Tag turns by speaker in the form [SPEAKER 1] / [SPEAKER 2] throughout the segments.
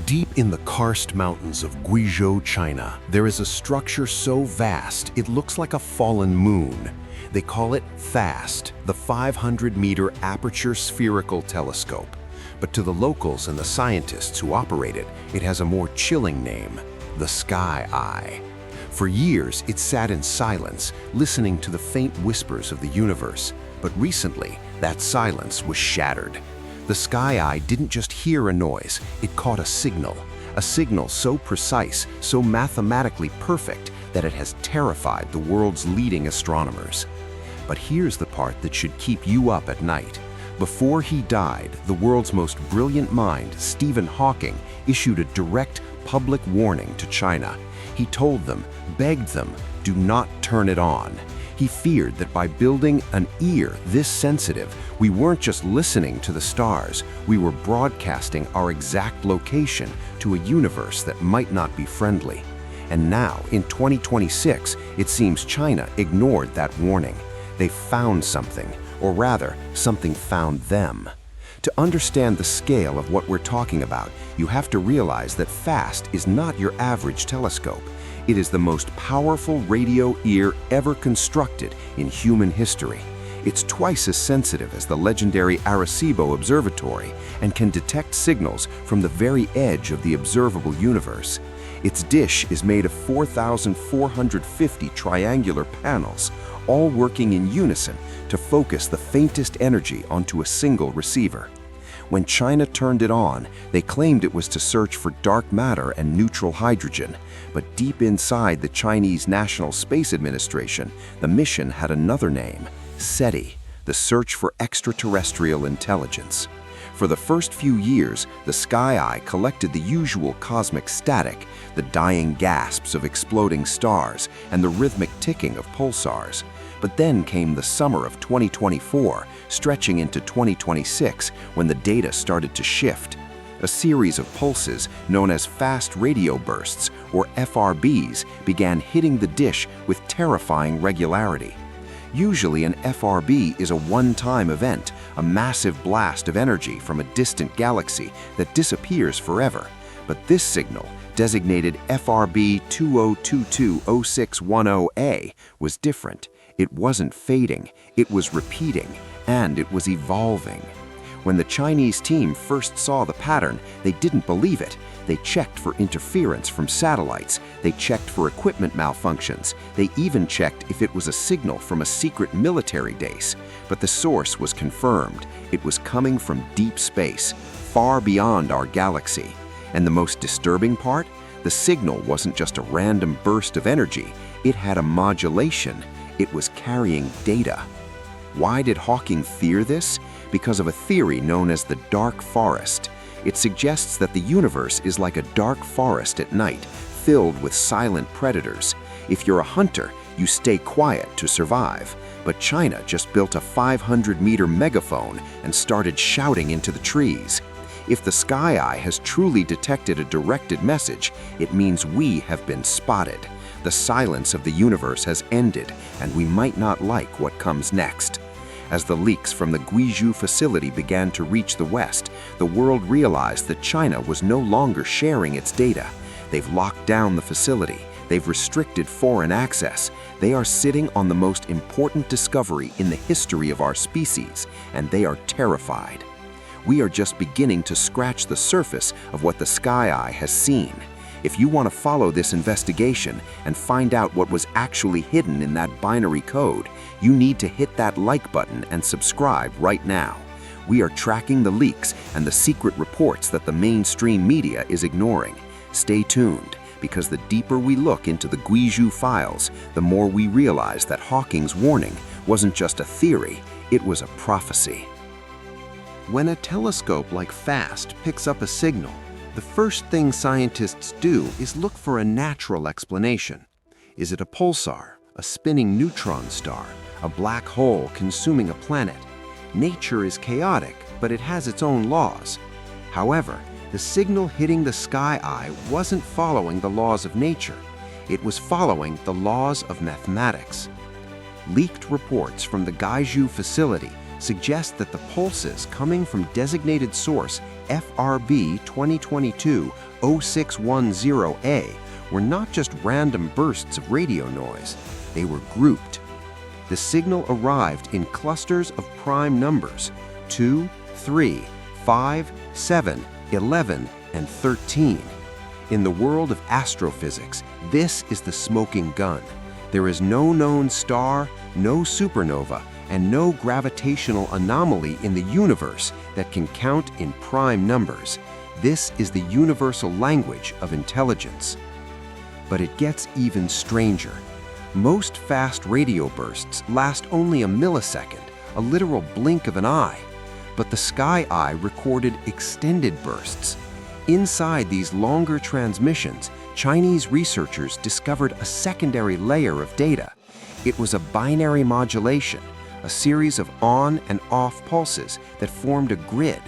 [SPEAKER 1] Deep in the karst mountains of Guizhou, China, there is a structure so vast it looks like a fallen moon. They call it FAST, the 500-meter aperture spherical telescope. But to the locals and the scientists who operate it, it has a more chilling name, the Sky Eye. For years, it sat in silence, listening to the faint whispers of the universe. But recently, that silence was shattered. The Sky Eye didn't just hear a noise, it caught a signal so precise, so mathematically perfect that it has terrified the world's leading astronomers. But here's the part that should keep you up at night. Before he died, the world's most brilliant mind, Stephen Hawking, issued a direct public warning to China. He told them, begged them, do not turn it on. He feared that by building an ear this sensitive, we weren't just listening to the stars, we were broadcasting our exact location to a universe that might not be friendly. And now, in 2026, it seems China ignored that warning. They found something, or rather, something found them. To understand the scale of what we're talking about, you have to realize that FAST is not your average telescope. It is the most powerful radio ear ever constructed in human history. It's twice as sensitive as the legendary Arecibo Observatory and can detect signals from the very edge of the observable universe. Its dish is made of 4,450 triangular panels, all working in unison to focus the faintest energy onto a single receiver. When China turned it on, they claimed it was to search for dark matter and neutral hydrogen. But deep inside the Chinese National Space Administration, the mission had another name, SETI, the search for extraterrestrial intelligence. For the first few years, the Sky Eye collected the usual cosmic static, the dying gasps of exploding stars, and the rhythmic ticking of pulsars. But then came the summer of 2024, stretching into 2026, when the data started to shift. A series of pulses, known as fast radio bursts, or FRBs, began hitting the dish with terrifying regularity. Usually an FRB is a one-time event, a massive blast of energy from a distant galaxy that disappears forever. But this signal, designated FRB 20220610A, was different. It wasn't fading, it was repeating, and it was evolving. When the Chinese team first saw the pattern, they didn't believe it. They checked for interference from satellites. They checked for equipment malfunctions. They even checked if it was a signal from a secret military base. But the source was confirmed. It was coming from deep space, far beyond our galaxy. And the most disturbing part? The signal wasn't just a random burst of energy. It had a modulation. It was carrying data. Why did Hawking fear this? Because of a theory known as the dark forest. It suggests that the universe is like a dark forest at night, filled with silent predators. If you're a hunter, you stay quiet to survive. But China just built a 500-meter megaphone and started shouting into the trees. If the Sky Eye has truly detected a directed message, it means we have been spotted. The silence of the universe has ended, and we might not like what comes next. As the leaks from the Guizhou facility began to reach the West, the world realized that China was no longer sharing its data. They've locked down the facility. They've restricted foreign access. They are sitting on the most important discovery in the history of our species, and they are terrified. We are just beginning to scratch the surface of what the Sky Eye has seen. If you want to follow this investigation and find out what was actually hidden in that binary code, you need to hit that like button and subscribe right now. We are tracking the leaks and the secret reports that the mainstream media is ignoring. Stay tuned, because the deeper we look into the Guizhou files, the more we realize that Hawking's warning wasn't just a theory, it was a prophecy. When a telescope like FAST picks up a signal, the first thing scientists do is look for a natural explanation. Is it a pulsar, a spinning neutron star, a black hole consuming a planet? Nature is chaotic, but it has its own laws. However, the signal hitting the Sky Eye wasn't following the laws of nature. It was following the laws of mathematics. Leaked reports from the Guizhou facility suggest that the pulses coming from designated source FRB 2022-0610A were not just random bursts of radio noise, they were grouped. The signal arrived in clusters of prime numbers 2, 3, 5, 7, 11, and 13. In the world of astrophysics, this is the smoking gun. There is no known star, no supernova, and no gravitational anomaly in the universe that can count in prime numbers. This is the universal language of intelligence. But it gets even stranger. Most fast radio bursts last only a millisecond, a literal blink of an eye. But the Sky Eye recorded extended bursts. Inside these longer transmissions, Chinese researchers discovered a secondary layer of data. It was a binary modulation, a series of on and off pulses that formed a grid.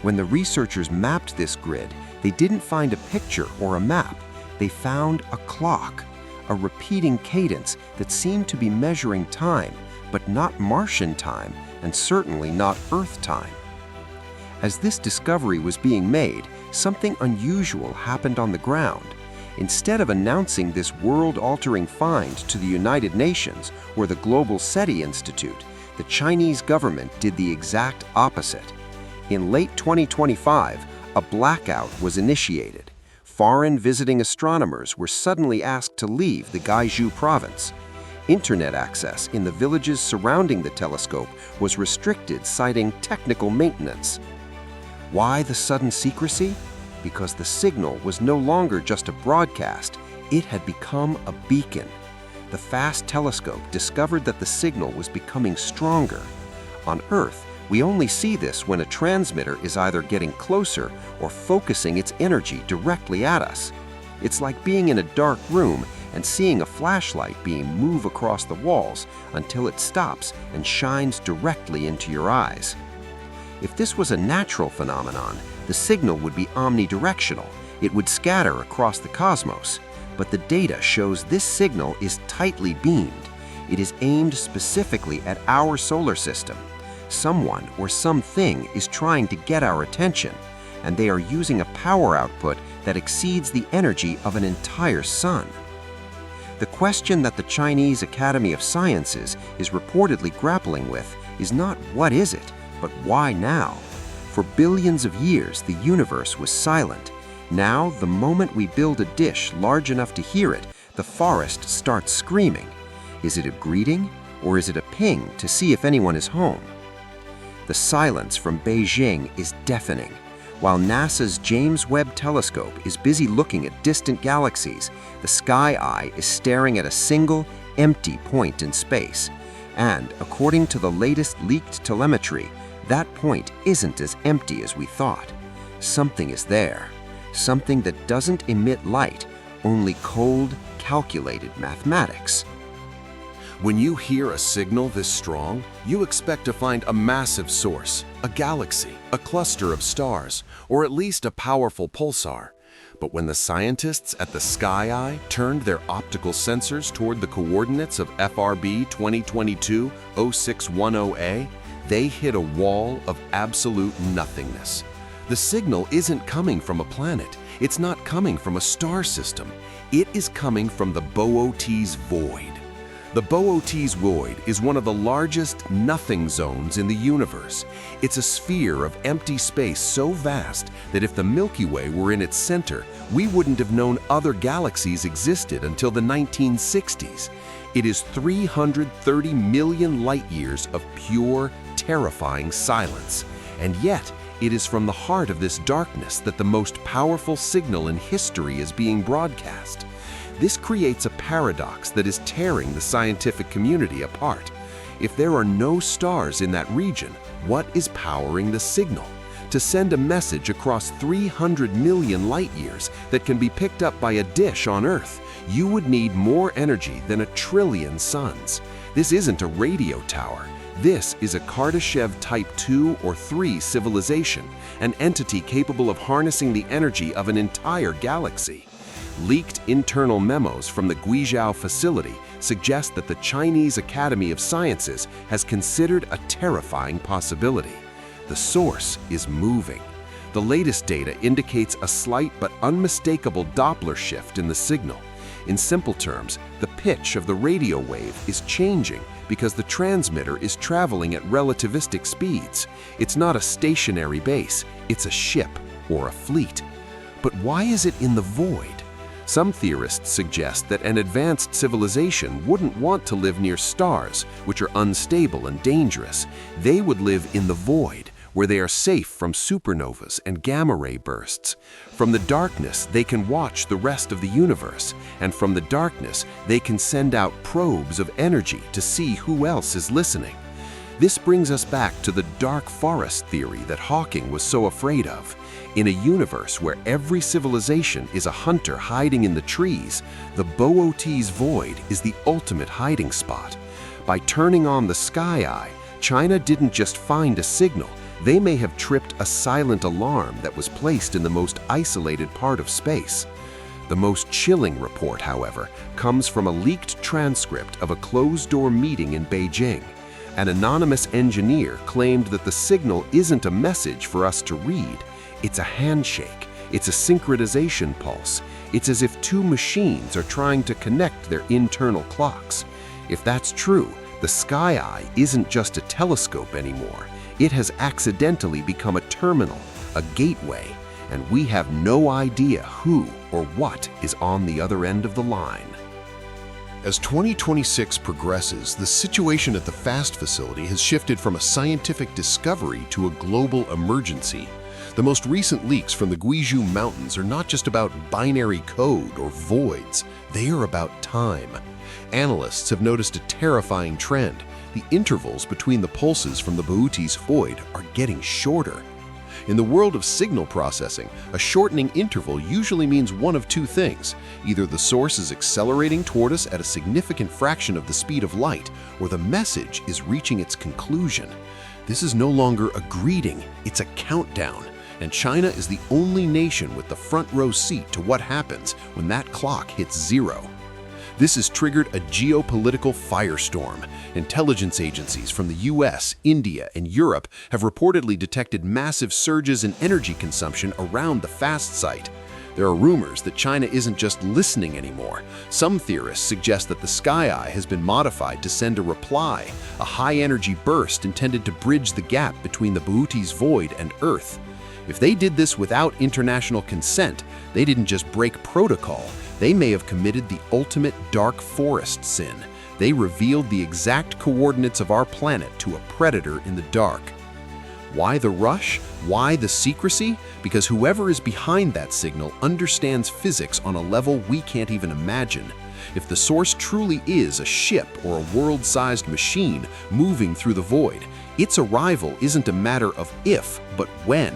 [SPEAKER 1] When the researchers mapped this grid, they didn't find a picture or a map. They found a clock, a repeating cadence that seemed to be measuring time, but not Martian time, and certainly not Earth time. As this discovery was being made, something unusual happened on the ground. Instead of announcing this world-altering find to the United Nations or the Global SETI Institute, the Chinese government did the exact opposite. In late 2025, a blackout was initiated. Foreign visiting astronomers were suddenly asked to leave the Guizhou province. Internet access in the villages surrounding the telescope was restricted, citing technical maintenance. Why the sudden secrecy? Because the signal was no longer just a broadcast, it had become a beacon. The fast telescope discovered that the signal was becoming stronger. On Earth, we only see this when a transmitter is either getting closer or focusing its energy directly at us. It's like being in a dark room and seeing a flashlight beam move across the walls until it stops and shines directly into your eyes. If this was a natural phenomenon, the signal would be omnidirectional. It would scatter across the cosmos. But the data shows this signal is tightly beamed. It is aimed specifically at our solar system. Someone or something is trying to get our attention, and they are using a power output that exceeds the energy of an entire sun. The question that the Chinese Academy of Sciences is reportedly grappling with is not what is it, but why now? For billions of years, the universe was silent. Now, the moment we build a dish large enough to hear it, the forest starts screaming. Is it a greeting, or is it a ping to see if anyone is home? The silence from Beijing is deafening. While NASA's James Webb Telescope is busy looking at distant galaxies, the Sky Eye is staring at a single, empty point in space. And, according to the latest leaked telemetry, that point isn't as empty as we thought. Something is there. Something that doesn't emit light, only cold, calculated mathematics.
[SPEAKER 2] When you hear a signal this strong, you expect to find a massive source, a galaxy, a cluster of stars, or at least a powerful pulsar. But when the scientists at the Sky Eye turned their optical sensors toward the coordinates of FRB 2022-0610A, they hit a wall of absolute nothingness. The signal isn't coming from a planet. It's not coming from a star system. It is coming from the Boötes Void. The Boötes Void is one of the largest nothing zones in the universe. It's a sphere of empty space so vast that if the Milky Way were in its center, we wouldn't have known other galaxies existed until the 1960s. It is 330 million light-years of pure, terrifying silence. And yet, it is from the heart of this darkness that the most powerful signal in history is being broadcast. This creates a paradox that is tearing the scientific community apart. If there are no stars in that region, what is powering the signal? To send a message across 300 million light-years that can be picked up by a dish on Earth, you would need more energy than 1 trillion suns. This isn't a radio tower. This is a Kardashev Type II or III civilization, an entity capable of harnessing the energy of an entire galaxy. Leaked internal memos from the Guizhou facility suggest that the Chinese Academy of Sciences has considered a terrifying possibility. The source is moving. The latest data indicates a slight but unmistakable Doppler shift in the signal. In simple terms, the pitch of the radio wave is changing because the transmitter is traveling at relativistic speeds. It's not a stationary base, it's a ship or a fleet. But why is it in the void? Some theorists suggest that an advanced civilization wouldn't want to live near stars, which are unstable and dangerous. They would live in the void, where they are safe from supernovas and gamma-ray bursts. From the darkness, they can watch the rest of the universe, and from the darkness, they can send out probes of energy to see who else is listening. This brings us back to the dark forest theory that Hawking was so afraid of. In a universe where every civilization is a hunter hiding in the trees, the Boötes Void is the ultimate hiding spot. By turning on the Sky Eye, China didn't just find a signal, they may have tripped a silent alarm that was placed in the most isolated part of space. The most chilling report, however, comes from a leaked transcript of a closed-door meeting in Beijing. An anonymous engineer claimed that the signal isn't a message for us to read. It's a handshake. It's a synchronization pulse. It's as if two machines are trying to connect their internal clocks. If that's true, the Sky Eye isn't just a telescope anymore. It has accidentally become a terminal, a gateway, and we have no idea who or what is on the other end of the line.
[SPEAKER 1] As 2026 progresses, the situation at the FAST facility has shifted from a scientific discovery to a global emergency. The most recent leaks from the Guizhou mountains are not just about binary code or voids, they are about time. Analysts have noticed a terrifying trend. The intervals between the pulses from the Boötes Void are getting shorter. In the world of signal processing, a shortening interval usually means one of two things. Either the source is accelerating toward us at a significant fraction of the speed of light, or the message is reaching its conclusion. This is no longer a greeting, it's a countdown. And China is the only nation with the front row seat to what happens when that clock hits zero. This has triggered a geopolitical firestorm. Intelligence agencies from the US, India, and Europe have reportedly detected massive surges in energy consumption around the FAST site. There are rumors that China isn't just listening anymore. Some theorists suggest that the Sky Eye has been modified to send a reply, a high-energy burst intended to bridge the gap between the Boötes Void and Earth. If they did this without international consent, they didn't just break protocol, they may have committed the ultimate dark forest sin. They revealed the exact coordinates of our planet to a predator in the dark. Why the rush? Why the secrecy? Because whoever is behind that signal understands physics on a level we can't even imagine. If the source truly is a ship or a world-sized machine moving through the void, its arrival isn't a matter of if, but when.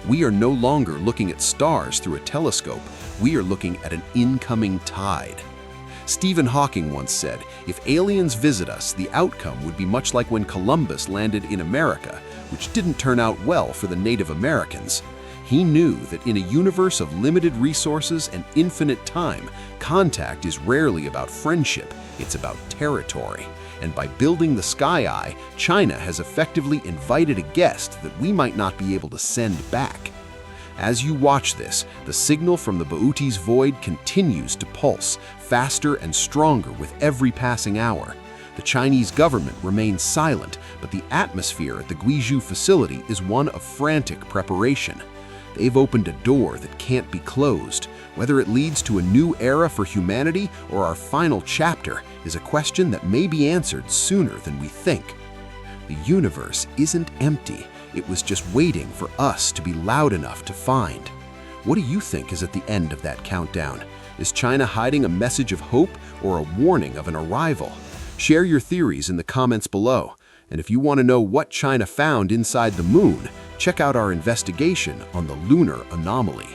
[SPEAKER 1] We are no longer looking at stars through a telescope, we are looking at an incoming tide. Stephen Hawking once said, if aliens visit us, the outcome would be much like when Columbus landed in America, which didn't turn out well for the Native Americans. He knew that in a universe of limited resources and infinite time, contact is rarely about friendship, it's about territory. And by building the Sky Eye, China has effectively invited a guest that we might not be able to send back. As you watch this, the signal from the Boötes Void continues to pulse, faster and stronger with every passing hour. The Chinese government remains silent, but the atmosphere at the Guizhou facility is one of frantic preparation. They've opened a door that can't be closed. Whether it leads to a new era for humanity or our final chapter is a question that may be answered sooner than we think. The universe isn't empty. It was just waiting for us to be loud enough to find. What do you think is at the end of that countdown? Is China hiding a message of hope or a warning of an arrival? Share your theories in the comments below. And if you want to know what China found inside the moon, check out our investigation on the lunar anomaly.